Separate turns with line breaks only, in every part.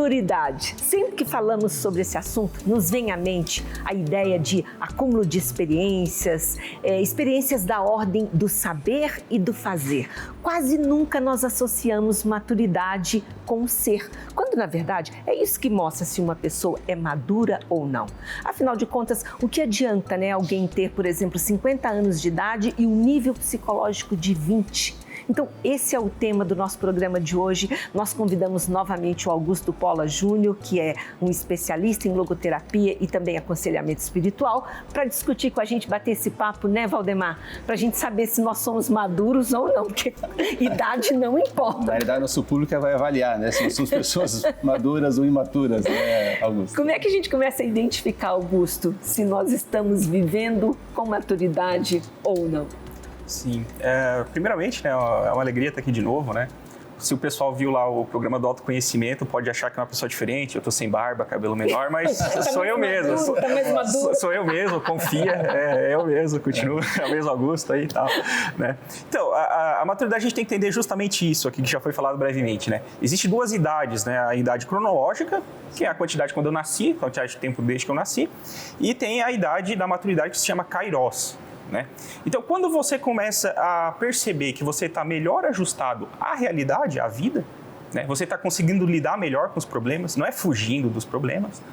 Maturidade. Sempre que falamos sobre esse assunto, nos vem à mente a ideia de acúmulo de experiências, experiências da ordem do saber e do fazer. Quase nunca nós associamos maturidade com o ser, quando na verdade é isso que mostra se uma pessoa é madura ou não. Afinal de contas, o que adianta, alguém ter, por exemplo, 50 anos de idade e um nível psicológico de 20? Então, esse é o tema do nosso programa de hoje. Nós convidamos novamente o Augusto Pola Júnior, que é um especialista em logoterapia e também aconselhamento espiritual, para discutir com a gente, bater esse papo, né, Valdemar? Para a gente saber se nós somos maduros ou não, porque idade não importa.
Na realidade, nosso público vai avaliar, né, se nós somos pessoas maduras ou imaturas, né, Augusto?
Como é que a gente começa a identificar, Augusto, se nós estamos vivendo com maturidade ou não?
Sim, primeiramente, né, é uma alegria estar aqui de novo, né? Se o pessoal viu lá o programa do autoconhecimento, pode achar que é uma pessoa diferente, eu tô sem barba, cabelo menor, mas sou eu mesmo. Sou eu mesmo, confia, eu mesmo, continuo, é o mesmo Augusto aí e tal, né? Então, a maturidade a gente tem que entender justamente isso aqui, que já foi falado brevemente, né? Existem duas idades, né? A idade cronológica, que é a quantidade quando eu nasci, a quantidade de tempo desde que eu nasci, e tem a idade da maturidade que se chama Kairos. Né? Então, quando você começa a perceber que você está melhor ajustado à realidade, à vida, né? Você está conseguindo lidar melhor com os problemas, não é fugindo dos problemas,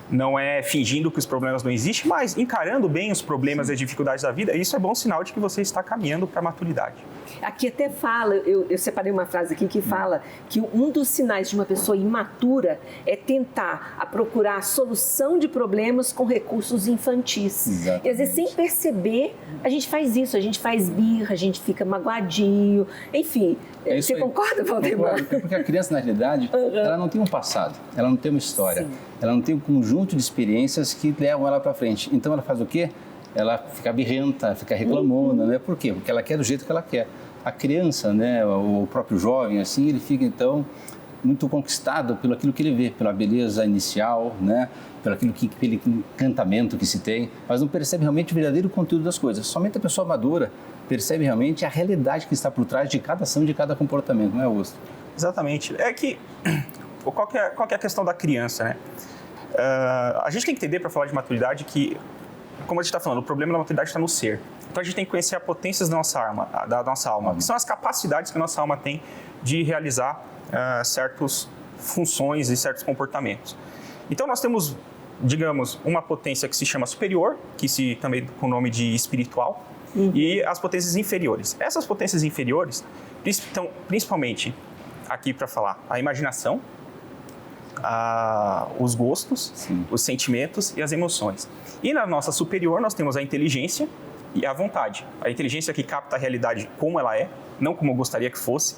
não é fingindo que os problemas não existem, mas encarando bem os problemas e as dificuldades da vida, isso é bom sinal de que você está caminhando para a maturidade.
Aqui até fala, eu separei uma frase aqui que fala que um dos sinais de uma pessoa imatura é tentar procurar a solução de problemas com recursos infantis.
Exatamente.
E às vezes, sem perceber, a gente faz isso, a gente faz birra, a gente fica magoadinho, enfim. Você concorda, Valdemar?
Porque a criança, na realidade, ela não tem um passado, ela não tem uma história,
Sim.
Ela não tem um conjunto de experiências que levam ela para frente. Então, ela faz o quê? Ela fica birrenta, fica reclamona, né? Por quê? Porque ela quer do jeito que ela quer. A criança, né, o próprio jovem, assim, ele fica, então, muito conquistado pelo aquilo que ele vê, pela beleza inicial, né? Pelo encantamento que se tem, mas não percebe realmente o verdadeiro conteúdo das coisas. Somente a pessoa madura percebe realmente a realidade que está por trás de cada ação, de cada comportamento, não é, Augusto?
Exatamente. É que, qual que é a questão da criança, né? A gente tem que entender, para falar de maturidade, que, como a gente está falando, o problema da maturidade está no ser. Então, a gente tem que conhecer as potências da nossa alma, que são as capacidades que a nossa alma tem de realizar certas funções e certos comportamentos. Então, nós temos, digamos, uma potência que se chama superior, também com o nome de espiritual, e as potências inferiores. Essas potências inferiores estão principalmente aqui para falar a imaginação, os gostos,
Sim.
Os sentimentos e as emoções. E na nossa superior nós temos a inteligência e a vontade. A inteligência que capta a realidade como ela é, não como eu gostaria que fosse,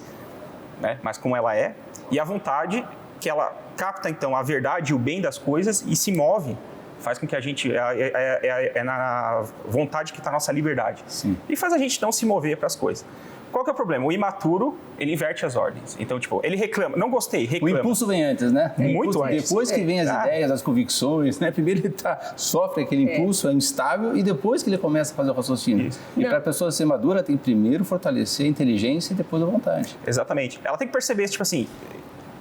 né, mas como ela é. E a vontade, que ela capta então a verdade e o bem das coisas e se move, faz com que a gente... É na vontade que está a nossa liberdade.
Sim.
E faz a gente então se mover para as coisas. Qual que é o problema? O imaturo, ele inverte as ordens. Então, ele reclama. Não gostei, reclama.
O impulso vem antes, né?
Muito antes.
Depois que vem as ideias, as convicções, né? Primeiro ele sofre aquele impulso, é instável, e depois que ele começa a fazer o raciocínio.
Isso.
E para a pessoa ser madura, tem que primeiro fortalecer a inteligência e depois a vontade.
Exatamente. Ela tem que perceber, tipo assim,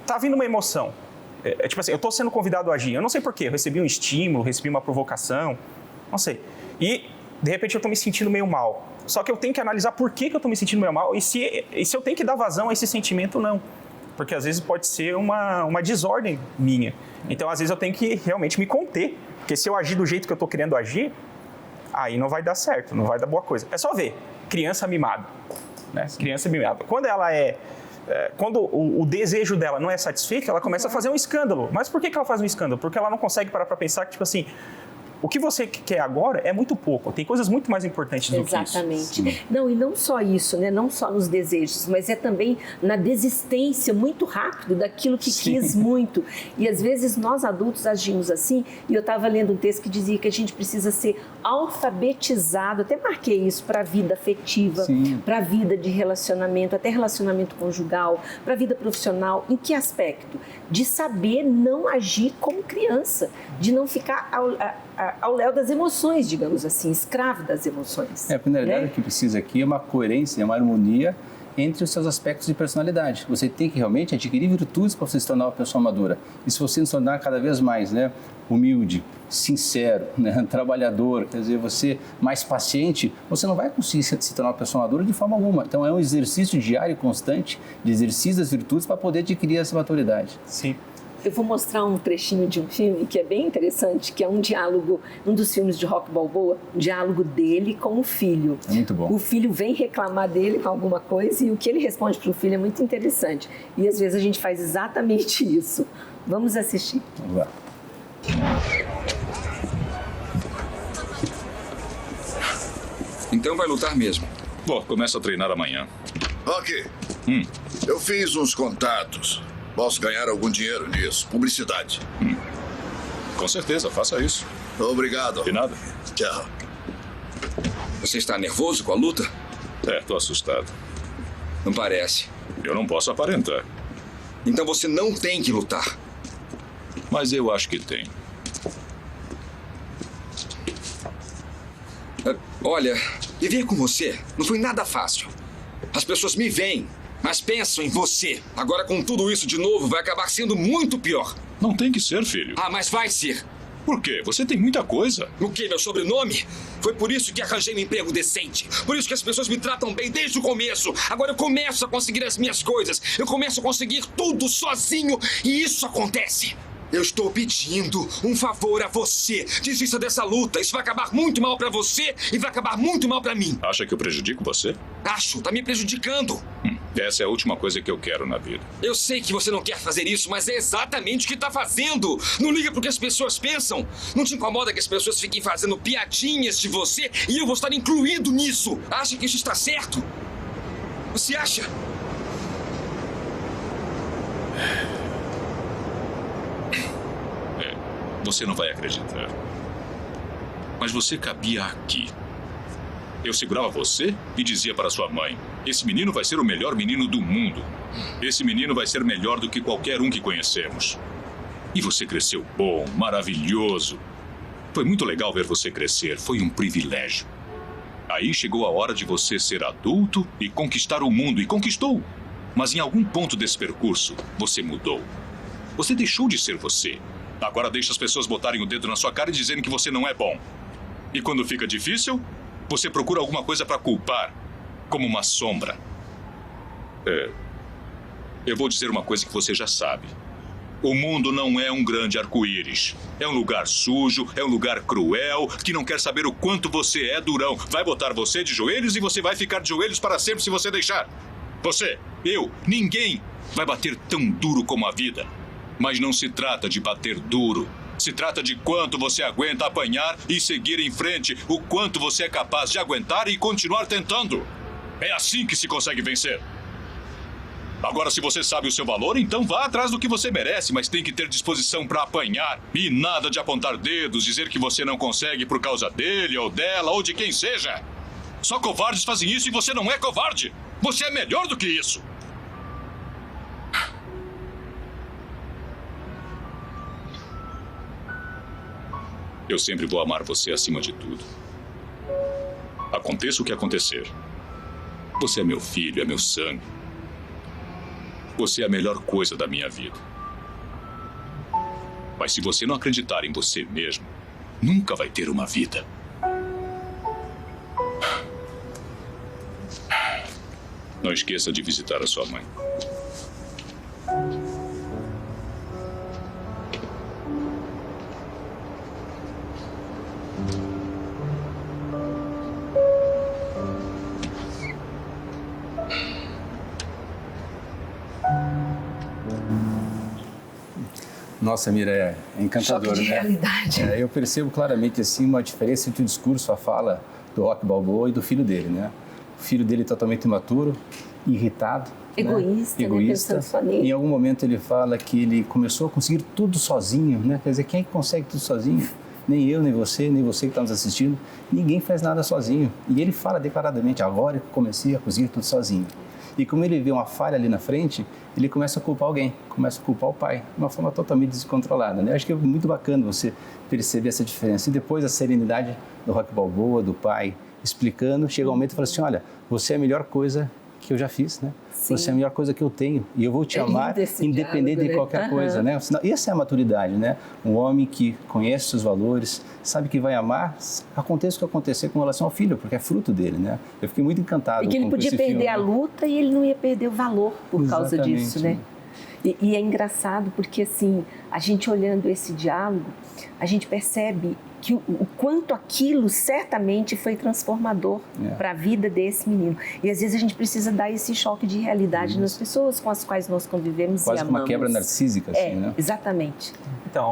tá vindo uma emoção. Tipo assim, eu tô sendo convidado a agir. Eu não sei porquê. Eu recebi um estímulo, recebi uma provocação, não sei. E, de repente, eu tô me sentindo meio mal. Só que eu tenho que analisar por que eu estou me sentindo meio mal e se eu tenho que dar vazão a esse sentimento ou não. Porque às vezes pode ser uma desordem minha. Então, às vezes, eu tenho que realmente me conter. Porque se eu agir do jeito que eu estou querendo agir, aí não vai dar certo, não vai dar boa coisa. É só ver, criança mimada. Né? Criança mimada. Quando ela quando o desejo dela não é satisfeito, ela começa a fazer um escândalo. Mas por que ela faz um escândalo? Porque ela não consegue parar para pensar que, tipo assim, o que você quer agora é muito pouco. Tem coisas muito mais importantes do que isso.
Exatamente. Não, e não só isso, né? Não só nos desejos, mas é também na desistência muito rápido daquilo que quis muito. E às vezes nós adultos agimos assim. E eu estava lendo um texto que dizia que a gente precisa ser alfabetizado. Até marquei isso para a vida afetiva, para a vida de relacionamento, até relacionamento conjugal, para a vida profissional. Em que aspecto? De saber não agir como criança, de não ficar ao léu das emoções, digamos assim, escravo das emoções.
A finalidade que precisa aqui é uma coerência, uma harmonia entre os seus aspectos de personalidade. Você tem que realmente adquirir virtudes para você se tornar uma pessoa madura. E se você se tornar cada vez mais, né, humilde, sincero, né, trabalhador, quer dizer, você mais paciente, você não vai conseguir se tornar uma pessoa madura de forma alguma. Então é um exercício diário e constante de exercício das virtudes para poder adquirir essa maturidade.
Sim.
Eu vou mostrar um trechinho de um filme que é bem interessante, que é um diálogo, um dos filmes de Rocky Balboa, um diálogo dele com o filho.
É muito bom.
O filho vem reclamar dele com alguma coisa e o que ele responde para o filho é muito interessante. E às vezes a gente faz exatamente isso. Vamos assistir.
Vamos lá.
Então vai lutar mesmo.
Bom, começa a treinar amanhã.
Ok. Eu fiz uns contatos. Posso ganhar algum dinheiro nisso. Publicidade.
Com certeza, faça isso.
Obrigado.
De nada.
Tchau.
Você está nervoso com a luta?
Tô assustado.
Não parece.
Eu não posso aparentar.
Então você não tem que lutar.
Mas eu acho que tem.
Olha, viver com você não foi nada fácil. As pessoas me veem, mas pensam em você. Agora, com tudo isso de novo, vai acabar sendo muito pior.
Não tem que ser, filho.
Ah, mas vai ser.
Por quê? Você tem muita coisa.
O quê? Meu sobrenome? Foi por isso que arranjei um emprego decente. Por isso que as pessoas me tratam bem desde o começo. Agora eu começo a conseguir as minhas coisas. Eu começo a conseguir tudo sozinho. E isso acontece. Eu estou pedindo um favor a você. Desista dessa luta. Isso vai acabar muito mal pra você e vai acabar muito mal pra mim.
Acha que eu prejudico você?
Acho. Tá me prejudicando.
Essa é a última coisa que eu quero na vida.
Eu sei que você não quer fazer isso, mas é exatamente o que tá fazendo. Não liga pro que as pessoas pensam. Não te incomoda que as pessoas fiquem fazendo piadinhas de você e eu vou estar incluído nisso. Acha que isso está certo? Você acha?
Você não vai acreditar. Mas você cabia aqui. Eu segurava você e dizia para sua mãe: esse menino vai ser o melhor menino do mundo. Esse menino vai ser melhor do que qualquer um que conhecemos. E você cresceu bom, maravilhoso. Foi muito legal ver você crescer. Foi um privilégio. Aí chegou a hora de você ser adulto e conquistar o mundo. E conquistou. Mas em algum ponto desse percurso, você mudou. Você deixou de ser você. Agora deixa as pessoas botarem o dedo na sua cara e dizerem que você não é bom. E quando fica difícil, você procura alguma coisa para culpar, como uma sombra. Eu vou dizer uma coisa que você já sabe. O mundo não é um grande arco-íris. É um lugar sujo, é um lugar cruel, que não quer saber o quanto você é durão. Vai botar você de joelhos e você vai ficar de joelhos para sempre se você deixar. Você, eu, ninguém vai bater tão duro como a vida. Mas não se trata de bater duro. Se trata de quanto você aguenta apanhar e seguir em frente, o quanto você é capaz de aguentar e continuar tentando. É assim que se consegue vencer. Agora, se você sabe o seu valor, então vá atrás do que você merece, mas tem que ter disposição para apanhar. E nada de apontar dedos, dizer que você não consegue por causa dele ou dela ou de quem seja. Só covardes fazem isso e você não é covarde. Você é melhor do que isso. Eu sempre vou amar você acima de tudo. Aconteça o que acontecer. Você é meu filho, é meu sangue. Você é a melhor coisa da minha vida. Mas se você não acreditar em você mesmo, nunca vai ter uma vida. Não esqueça de visitar a sua mãe.
Nossa, Mira, é encantador,
Choque de realidade.
Eu percebo claramente assim uma diferença entre o discurso, a fala do Rocky Balboa e do filho dele, né? O filho dele totalmente imaturo, irritado,
egoísta,
né? Egoísta.
Pensando só nele.
Em algum momento ele fala que ele começou a conseguir tudo sozinho, né? Quer dizer, quem é que consegue tudo sozinho? Nem eu, nem você que está nos assistindo. Ninguém faz nada sozinho. E ele fala declaradamente: agora eu comecei a conseguir tudo sozinho. E como ele vê uma falha ali na frente, ele começa a culpar alguém, começa a culpar o pai, de uma forma totalmente descontrolada, né? Acho que é muito bacana você perceber essa diferença. E depois a serenidade do Rocky Balboa, do pai, explicando, chega um momento e fala assim: olha, você é a melhor coisa que eu já fiz, né?
Sim.
Você é a melhor coisa que eu tenho e eu vou te amar independente
diálogo,
de qualquer coisa, né? Essa é a maturidade, né? Um homem que conhece seus valores, sabe que vai amar, aconteça o que acontecer com relação ao filho, porque é fruto dele, né? Eu fiquei muito encantado
E que ele
com
podia
esse
perder
filme,
a
né?
luta e ele não ia perder o valor por causa
Exatamente.
disso, né? E é engraçado porque, assim, a gente olhando esse diálogo, a gente percebe que o quanto aquilo certamente foi transformador para a vida desse menino. E às vezes a gente precisa dar esse choque de realidade nas pessoas com as quais nós convivemos
Quase
e
que
amamos.
uma quebra narcísica, assim, né?
Exatamente.
Então,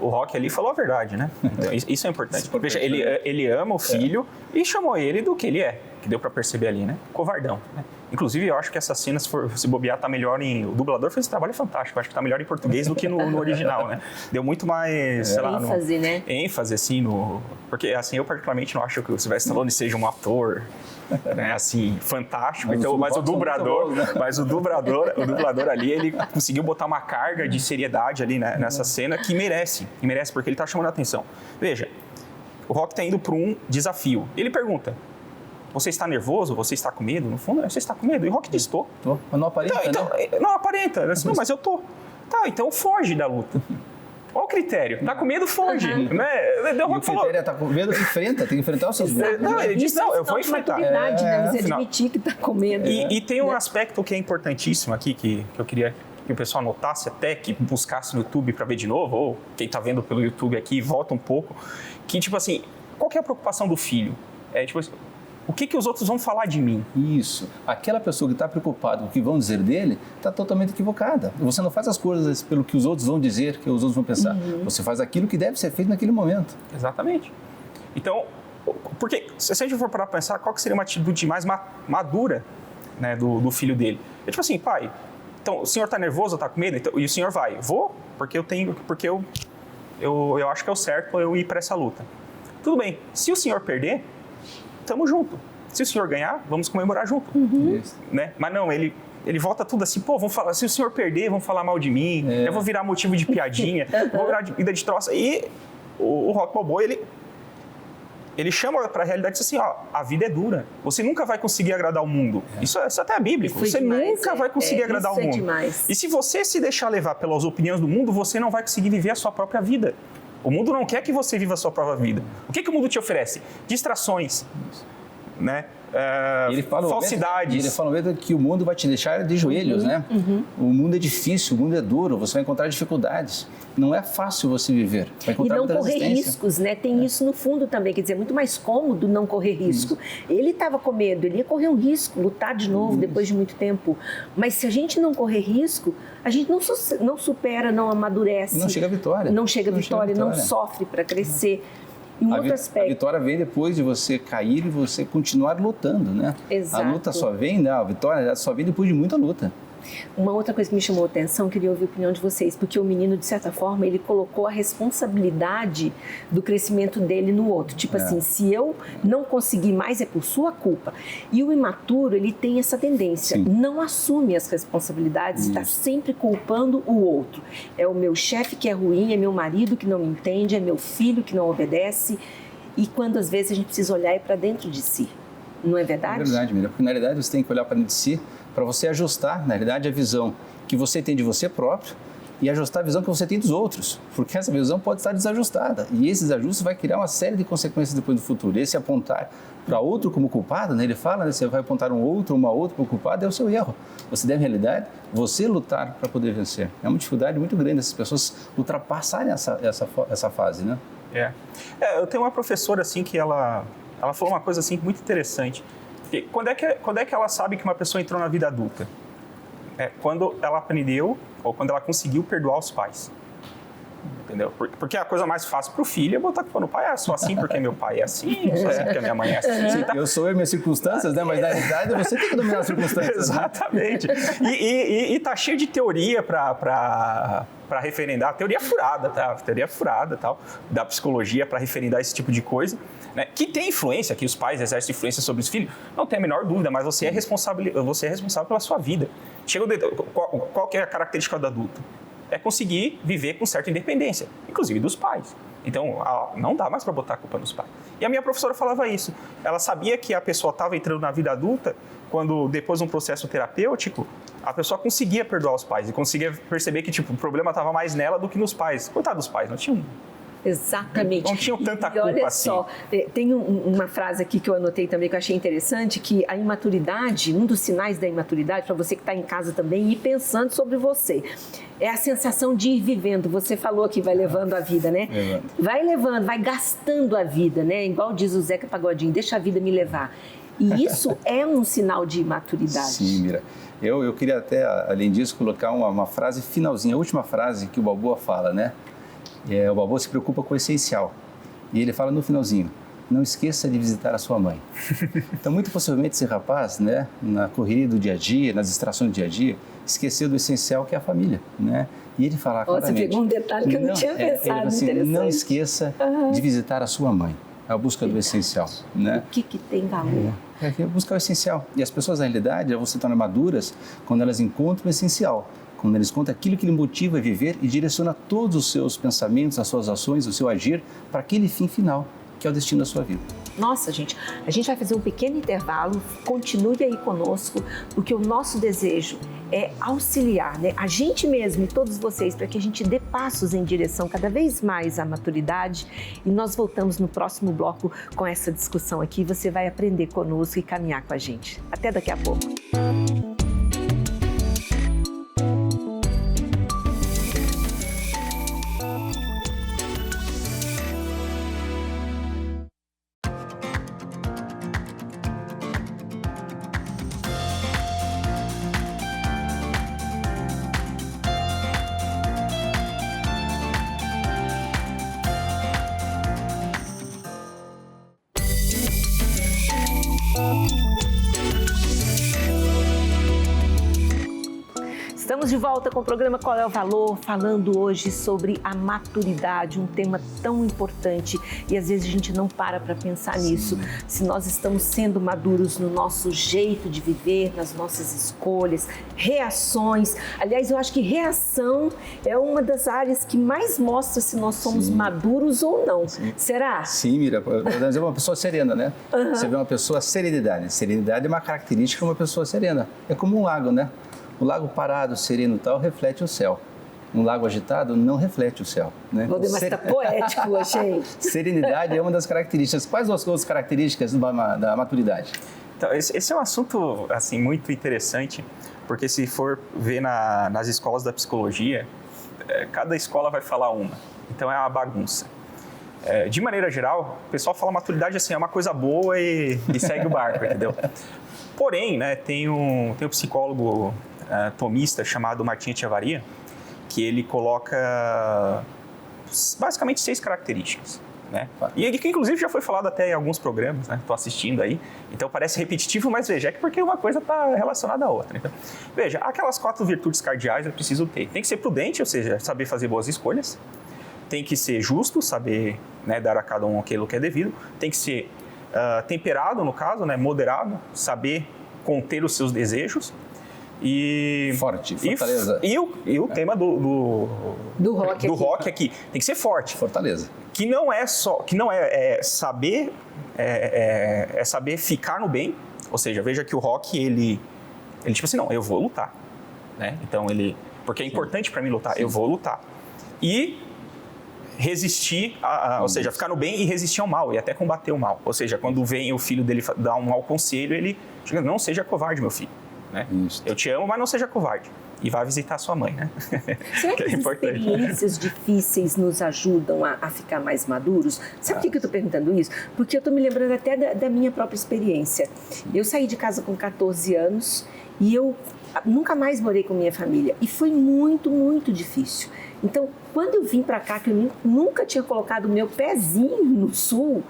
o Rock ali falou a verdade, né? Então, isso é importante. Veja, ele ama o filho e chamou ele do que ele é, que deu para perceber ali, né? Covardão, né? Inclusive, eu acho que essa cena, se bobear, tá melhor em... O dublador fez esse trabalho fantástico. Eu acho que tá melhor em português do que no original, né? Deu muito mais, sei lá...
ênfase, né?
ênfase, assim, porque, assim, eu particularmente não acho que o Sylvester Stallone seja um ator, né, assim, fantástico. Mas o dublador ali, ele conseguiu botar uma carga de seriedade ali, né, nessa cena que merece, porque ele tá chamando a atenção. Veja, o Rock tá indo para um desafio. Ele pergunta: você está nervoso? Você está com medo? No fundo, você está com medo? E o Rock diz: tô.
Mas não aparenta, né?
Não aparenta. Não, mas eu tô. Tá, então foge da luta. Olha o critério. Tá com medo, foge. Né?
E o critério é tá com medo, tem que enfrentar os seus medos.
Não, ele diz: não, eu vou
Isso é
enfrentar.
maturidade, né? Você admitir que tá com medo.
E tem um aspecto que é importantíssimo aqui, que eu queria que o pessoal notasse até, que buscasse no YouTube para ver de novo, ou quem tá vendo pelo YouTube aqui, volta um pouco, que, tipo assim, qual que é a preocupação do filho? É, tipo assim, o que os outros vão falar de mim?
Isso. Aquela pessoa que está preocupada com o que vão dizer dele está totalmente equivocada. Você não faz as coisas pelo que os outros vão dizer, que os outros vão pensar. Você faz aquilo que deve ser feito naquele momento.
Exatamente. Então, porque se a gente for parar para pensar, qual que seria uma atitude mais madura, né, do filho dele? É tipo assim: pai, então o senhor está nervoso, está com medo? Então, e o senhor vai: vou, porque eu acho que é o certo eu ir para essa luta. Tudo bem. Se o senhor perder, tamo junto. Se o senhor ganhar, vamos comemorar junto. Né? Mas não, ele volta tudo assim: pô, vamos falar, se o senhor perder, vão falar mal de mim, eu vou virar motivo de piadinha, vou virar vida de troça. E o Rock Balboa, ele chama para a realidade e diz assim: ó, a vida é dura. Você nunca vai conseguir agradar o mundo. Isso até é bíblico. Você nunca vai conseguir agradar o mundo.
Demais.
E se você se deixar levar pelas opiniões do mundo, você não vai conseguir viver a sua própria vida. O mundo não quer que você viva a sua própria vida. O que o mundo te oferece? Distrações, né? Falsidades.
Ele fala mesmo que o mundo vai te deixar de joelhos, né? O mundo é difícil, o mundo é duro, você vai encontrar dificuldades. Não é fácil você viver. Vai encontrar
e não
muita
correr
resistência.
riscos, né? Tem isso no fundo também, quer dizer, é muito mais cômodo não correr risco. Ele estava com medo, ele ia correr um risco, lutar de novo depois de muito tempo. Mas se a gente não correr risco, a gente não supera, não amadurece.
Não chega à vitória.
Não chega à vitória, não sofre para crescer. E um outro aspecto.
A vitória vem depois de você cair e você continuar lutando, né?
Exato.
A luta só vem, a vitória só vem depois de muita luta.
Uma outra coisa que me chamou a atenção, queria ouvir a opinião de vocês, porque o menino, de certa forma, ele colocou a responsabilidade do crescimento dele no outro. Tipo assim, se eu não conseguir mais é por sua culpa. E o imaturo, ele tem essa tendência, não assume as responsabilidades, está sempre culpando o outro. É o meu chefe que é ruim, é meu marido que não me entende, é meu filho que não obedece. E quando às vezes a gente precisa olhar para dentro de si. Não é verdade?
É verdade, Miriam, porque na realidade você tem que olhar para dentro de si para você ajustar, na realidade, a visão que você tem de você próprio e ajustar a visão que você tem dos outros, porque essa visão pode estar desajustada e esse desajuste vai criar uma série de consequências depois do futuro. Esse apontar para outro como culpado, né? Ele fala, né? Você vai apontar uma outra como culpado, é o seu erro. Você deve, na realidade, você lutar para poder vencer. É uma dificuldade muito grande essas pessoas ultrapassarem essa fase, né?
Eu tenho uma professora assim que ela falou uma coisa assim muito interessante. E quando é que ela sabe que uma pessoa entrou na vida adulta? É quando ela aprendeu ou quando ela conseguiu perdoar os pais. Entendeu? Porque a coisa mais fácil para o filho é botar a culpa no pai. Sou assim porque meu pai é assim, sou assim porque a minha mãe é assim.
Eu sou eu e minhas circunstâncias, né? Mas na realidade você tem que dominar as circunstâncias.
Exatamente. E tá cheio de teoria para referendar, teoria furada, tá? Teoria furada, tal, da psicologia para referendar esse tipo de coisa, né? Que tem influência, que os pais exercem influência sobre os filhos, não tem a menor dúvida, mas você é responsável pela sua vida. Qual que é a característica do adulto? É conseguir viver com certa independência, inclusive dos pais. Então, não dá mais para botar a culpa nos pais. E a minha professora falava isso. Ela sabia que a pessoa estava entrando na vida adulta quando, depois de um processo terapêutico, a pessoa conseguia perdoar os pais e conseguia perceber que tipo, o problema estava mais nela do que nos pais. Coitado dos pais, não tinham...
Exatamente.
Não tinham tanta culpa
olha
assim.
Só, tem uma frase aqui que eu anotei também que eu achei interessante, que a imaturidade, um dos sinais da imaturidade, para você que está em casa também, ir pensando sobre você, é a sensação de ir vivendo. Você falou que vai levando a vida, né? Vai levando, vai gastando a vida, né? Igual diz o Zeca Pagodinho, deixa a vida me levar. E isso é um sinal de imaturidade.
Sim, Mira. Eu queria até, além disso, colocar uma frase finalzinha, a última frase que o Balboa fala, né? O Balboa se preocupa com o essencial. E ele fala no finalzinho, não esqueça de visitar a sua mãe. Então, muito possivelmente, esse rapaz, né, na correria do dia a dia, nas distrações do dia a dia, esqueceu do essencial, que é a família, né? E ele fala claramente...
Você pegou um detalhe que eu não tinha pensado,
assim, não esqueça de visitar a sua mãe. A busca do essencial, né?
O que tem valor?
Buscar o essencial. E as pessoas, na realidade, elas se tornam maduras quando elas encontram o essencial. Quando eles contam aquilo que lhe motiva a viver e direciona todos os seus pensamentos, as suas ações, o seu agir para aquele fim final, que é o destino da sua vida.
Nossa, gente, a gente vai fazer um pequeno intervalo, continue aí conosco, porque o nosso desejo é auxiliar, né, a gente mesmo e todos vocês, para que a gente dê passos em direção cada vez mais à maturidade. E nós voltamos no próximo bloco com essa discussão aqui. Você vai aprender conosco e caminhar com a gente. Até daqui a pouco. Estamos de volta com o programa Qual é o Valor, falando hoje sobre a maturidade, um tema tão importante e às vezes a gente não para pensar nisso, se nós estamos sendo maduros no nosso jeito de viver, nas nossas escolhas, reações. Aliás, eu acho que reação é uma das áreas que mais mostra se nós somos maduros ou não. Será?
Sim, Mira, por exemplo, uma pessoa serena, né? Você vê uma pessoa serenidade. Serenidade é uma característica de uma pessoa serena. É como um lago, né? O lago parado, sereno e tal, reflete o céu. Um lago agitado não reflete o céu. Né?
Mas está poético, achei.
Serenidade é uma das características. Quais as outras características da maturidade?
Então, esse é um assunto assim, muito interessante, porque se for ver nas escolas da psicologia, cada escola vai falar uma. Então é uma bagunça. De maneira geral, o pessoal fala maturidade assim, é uma coisa boa e segue o barco, entendeu? Porém, né, tem um psicólogo tomista chamado Martin Etchevarria, que ele coloca basicamente 6 características, né? E ele que inclusive já foi falado até em alguns programas, né? Estou assistindo aí, então parece repetitivo, mas veja, é porque uma coisa está relacionada à outra. Então, veja, aquelas 4 virtudes cardeais eu preciso ter. Tem que ser prudente, ou seja, saber fazer boas escolhas. Tem que ser justo, saber, né, dar a cada um aquilo que é devido. Tem que ser temperado, no caso, né, moderado, saber conter os seus desejos. E
forte, fortaleza.
E o tema do rock aqui tem que ser forte,
fortaleza.
Que não é saber saber ficar no bem. Ou seja, veja que o rock ele tipo assim, não, eu vou lutar, né? Então porque é importante para mim lutar, eu vou lutar e resistir, ou seja, ficar no bem e resistir ao mal e até combater o mal. Ou seja, quando vem o filho dele dar um mau conselho, ele diz, não seja covarde, meu filho. Né? Eu te amo, mas não seja covarde. E vá visitar sua mãe, né?
Será que as experiências difíceis nos ajudam a ficar mais maduros? Sabe por que eu estou perguntando isso? Porque eu estou me lembrando até da minha própria experiência. Eu saí de casa com 14 anos e eu nunca mais morei com minha família. E foi muito, muito difícil. Então, quando eu vim para cá, que eu nunca tinha colocado o meu pezinho no sul,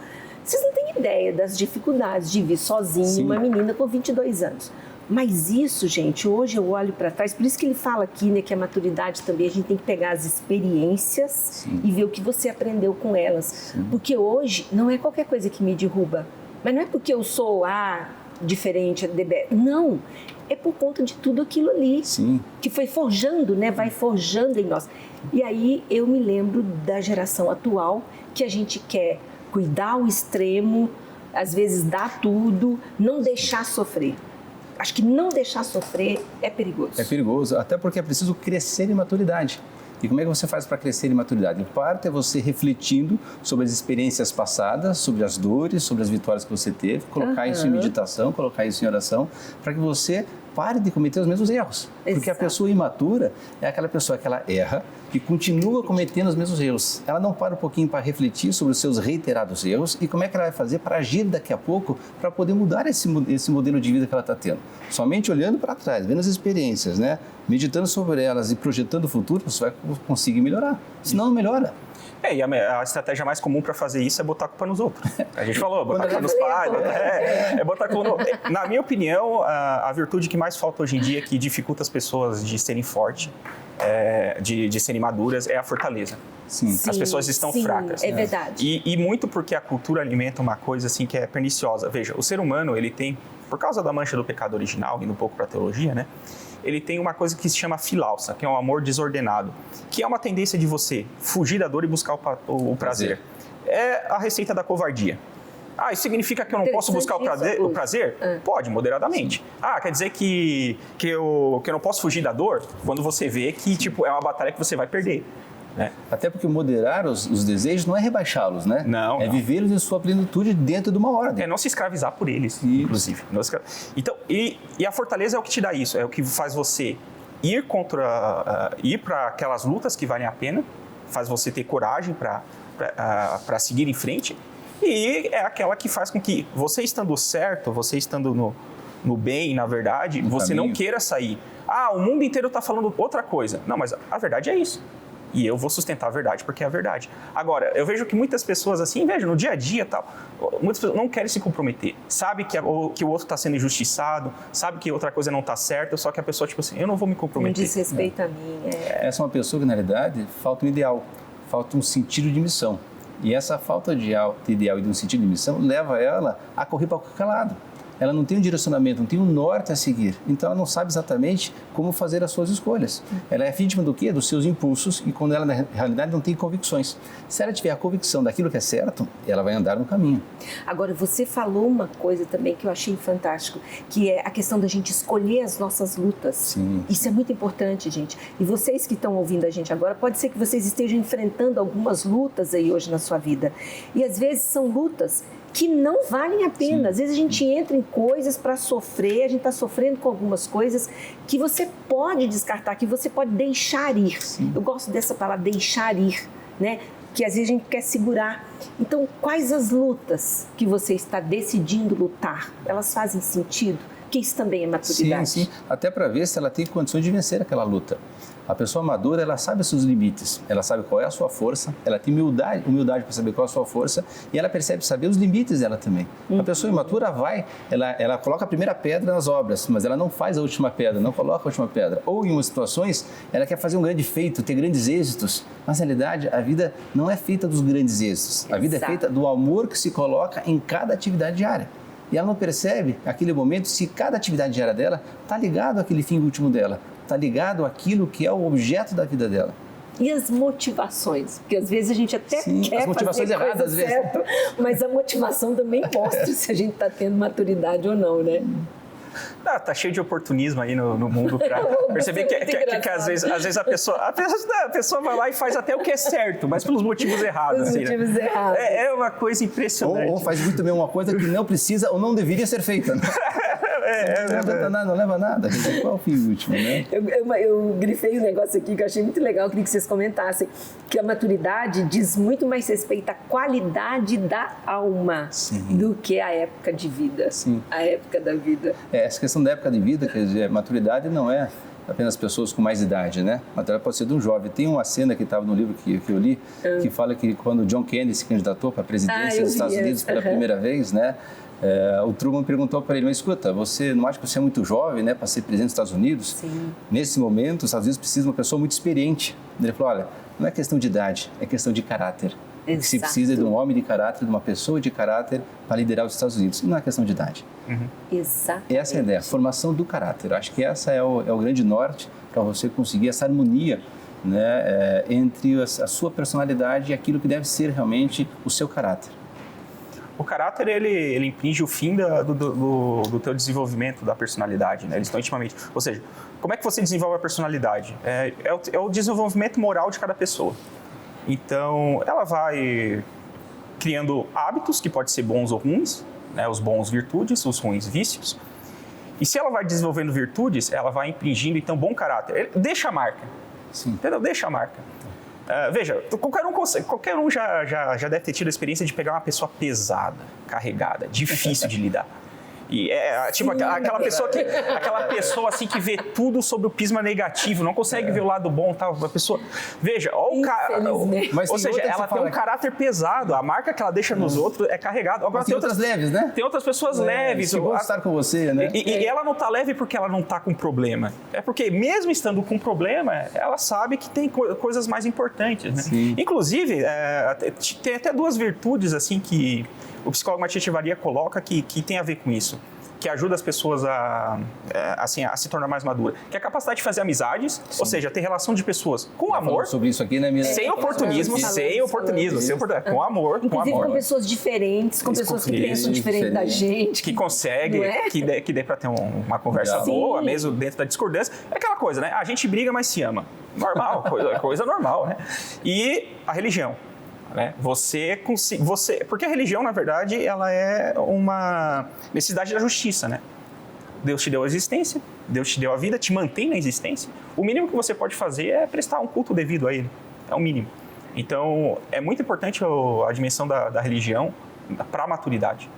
vocês não têm ideia das dificuldades de vir sozinha, uma menina com 22 anos. Mas isso, gente, hoje eu olho para trás, por isso que ele fala aqui, né, que a maturidade também, a gente tem que pegar as experiências e ver o que você aprendeu com elas. Porque hoje não é qualquer coisa que me derruba. Mas não é porque eu sou diferente, não, é por conta de tudo aquilo ali.
Sim.
Que foi forjando, né? Vai forjando em nós. E aí eu me lembro da geração atual, que a gente quer cuidar ao extremo, às vezes dar tudo, não deixar sofrer. Acho que não deixar sofrer é perigoso.
É perigoso, até porque é preciso crescer em maturidade. E como é que você faz para crescer em maturidade? Em parte é você refletindo sobre as experiências passadas, sobre as dores, sobre as vitórias que você teve, colocar isso em meditação, colocar isso em oração, para que você pare de cometer os mesmos erros.
Exato.
Porque a pessoa imatura é aquela pessoa que ela erra e continua cometendo os mesmos erros. Ela não para um pouquinho para refletir sobre os seus reiterados erros e como é que ela vai fazer para agir daqui a pouco para poder mudar esse modelo de vida que ela está tendo. Somente olhando para trás, vendo as experiências, né? Meditando sobre elas e projetando o futuro, você vai conseguir melhorar. Senão não melhora.
E a estratégia mais comum para fazer isso é botar a culpa nos outros. A gente falou, botar a culpa nos pais. É botar a culpa no... Na minha opinião, a virtude que mais falta hoje em dia, que dificulta as pessoas de serem fortes, de serem maduras, é a fortaleza.
Sim.
As pessoas estão fracas.
É verdade.
E muito porque a cultura alimenta uma coisa assim que é perniciosa. Veja, o ser humano, ele tem, por causa da mancha do pecado original, indo um pouco para a teologia, né? Ele tem uma coisa que se chama filausa, que é um amor desordenado, que é uma tendência de você fugir da dor e buscar o prazer. É a receita da covardia. Isso significa que eu não posso buscar o prazer? Pode, moderadamente. Quer dizer que eu não posso fugir da dor? Quando você vê que é uma batalha que você vai perder. Né?
Até porque moderar os desejos não é rebaixá-los, né?
Não.
É vivê-los em sua plenitude dentro de uma ordem.
É não se escravizar por eles,
Isso.
inclusive. Então, e a fortaleza é o que te dá isso, é o que faz você ir para aquelas lutas que valem a pena, faz você ter coragem para seguir em frente, e é aquela que faz com que você estando certo, você estando no bem, na verdade, você não queira sair. O mundo inteiro está falando outra coisa. Não, mas a verdade é isso. E eu vou sustentar a verdade, porque é a verdade. Agora, eu vejo que muitas pessoas assim, no dia a dia tal, muitas pessoas não querem se comprometer. Sabe que o outro está sendo injustiçado, sabe que outra coisa não está certa, só que a pessoa, tipo assim, eu não vou me comprometer.
Não desrespeita a mim.
Essa é uma pessoa que, na realidade, falta um ideal, falta um sentido de missão. E essa falta de ideal e de um sentido de missão leva ela a correr para qualquer lado. Ela não tem um direcionamento, não tem um norte a seguir. Então, ela não sabe exatamente como fazer as suas escolhas. Ela é vítima do quê? Dos seus impulsos e quando ela, na realidade, não tem convicções. Se ela tiver a convicção daquilo que é certo, ela vai andar no caminho.
Agora, você falou uma coisa também que eu achei fantástico, que é a questão da gente escolher as nossas lutas.
Sim.
Isso é muito importante, gente. E vocês que estão ouvindo a gente agora, pode ser que vocês estejam enfrentando algumas lutas aí hoje na sua vida. E, às vezes, são lutas que não valem a pena. Sim. Às vezes a gente entra em coisas para sofrer, a gente está sofrendo com algumas coisas que você pode descartar, que você pode deixar ir. Sim. Eu gosto dessa palavra, deixar ir, né? Que às vezes a gente quer segurar. Então, quais as lutas que você está decidindo lutar? Elas fazem sentido? Porque isso também é maturidade.
Sim. Até para ver se ela tem condições de vencer aquela luta. A pessoa madura, ela sabe os seus limites, ela sabe qual é a sua força, ela tem humildade para saber qual é a sua força e ela percebe saber os limites dela também. A pessoa imatura ela coloca a primeira pedra nas obras, mas ela não faz a última pedra, não coloca a última pedra. Ou em umas situações, ela quer fazer um grande feito, ter grandes êxitos, mas na realidade a vida não é feita dos grandes êxitos, a vida é feita do amor que se coloca em cada atividade diária. E ela não percebe, naquele momento, se cada atividade diária dela está ligado àquele fim último dela, está ligado àquilo que é o objeto da vida dela.
E as motivações? Porque às vezes a gente até quer
as motivações
fazer
erradas, às vezes.
Certo, mas a motivação também mostra se a gente está tendo maturidade ou não, né?
Tá cheio de oportunismo aí no mundo para perceber que às vezes a pessoa vai lá e faz até o que é certo, mas pelos motivos errados.
Os motivos errados.
É uma coisa impressionante.
Ou faz muito bem uma coisa que não precisa ou não deveria ser feita. Não leva a nada. Qual é o fim último, né?
Eu grifei um negócio aqui que eu achei muito legal, queria que vocês comentassem, que a maturidade diz muito mais respeito à qualidade da alma do que a época de vida. Sim. A época da vida.
Essa questão da época de vida, quer dizer, maturidade não é apenas pessoas com mais idade, né? Maturidade pode ser de um jovem. Tem uma cena que estava no livro que eu li, que fala que quando John Kennedy se candidatou para a presidência dos Estados Unidos pela primeira vez, né? O Truman perguntou para ele, mas escuta, você não acha que você é muito jovem, né, para ser presidente dos Estados Unidos?
Sim.
Nesse momento, os Estados Unidos precisam de uma pessoa muito experiente. Ele falou, olha, não é questão de idade, é questão de caráter.
Exato.
Se precisa de um homem de caráter, de uma pessoa de caráter para liderar os Estados Unidos. E não é questão de idade.
Exato.
Essa é a ideia, a formação do caráter. Acho que essa é o grande norte para você conseguir essa harmonia, né, entre a sua personalidade e aquilo que deve ser realmente o seu caráter.
O caráter, ele impinge o fim do teu desenvolvimento da personalidade, né? Eles estão intimamente... Ou seja, como é que você desenvolve a personalidade? É o desenvolvimento moral de cada pessoa. Então, ela vai criando hábitos, que podem ser bons ou ruins, né? Os bons virtudes, os ruins vícios. E se ela vai desenvolvendo virtudes, ela vai impingindo, então, bom caráter. Deixa a marca.
Sim.
Entendeu? Deixa a marca. Veja, qualquer um já deve ter tido a experiência de pegar uma pessoa pesada, carregada, difícil de lidar. E tipo aquela pessoa assim que vê tudo sobre o prisma negativo, não consegue ver o lado bom, tal. A pessoa, veja, ó o cara, ou seja, ela tem um caráter pesado, a marca que ela deixa nos outros é carregada. Agora
tem outras leves, né?
Tem outras pessoas leves.
Que bom estar com você, né?
E ela não está leve porque ela não está com problema. É porque mesmo estando com problema, ela sabe que tem coisas mais importantes, né?
Sim.
Inclusive, tem até duas virtudes assim que o psicólogo Matias Echevarria coloca que tem a ver com isso, que ajuda as pessoas a se tornar mais maduras, que é a capacidade de fazer amizades, ou seja, ter relação de pessoas com amor,
sobre isso aqui, né, Mira?
sem oportunismo, com amor,
inclusive com pessoas diferentes, com pessoas que pensam diferente da gente,
que consegue, que dê para ter uma conversa boa, mesmo dentro da discordância. É aquela coisa, né? A gente briga, mas se ama. Normal, coisa normal, né? E a religião. Né? Porque a religião, na verdade, ela é uma necessidade da justiça, né? Deus te deu a existência, Deus te deu a vida, te mantém na existência. O mínimo que você pode fazer é prestar um culto devido a Ele. É o mínimo. Então, é muito importante a dimensão da religião para a maturidade.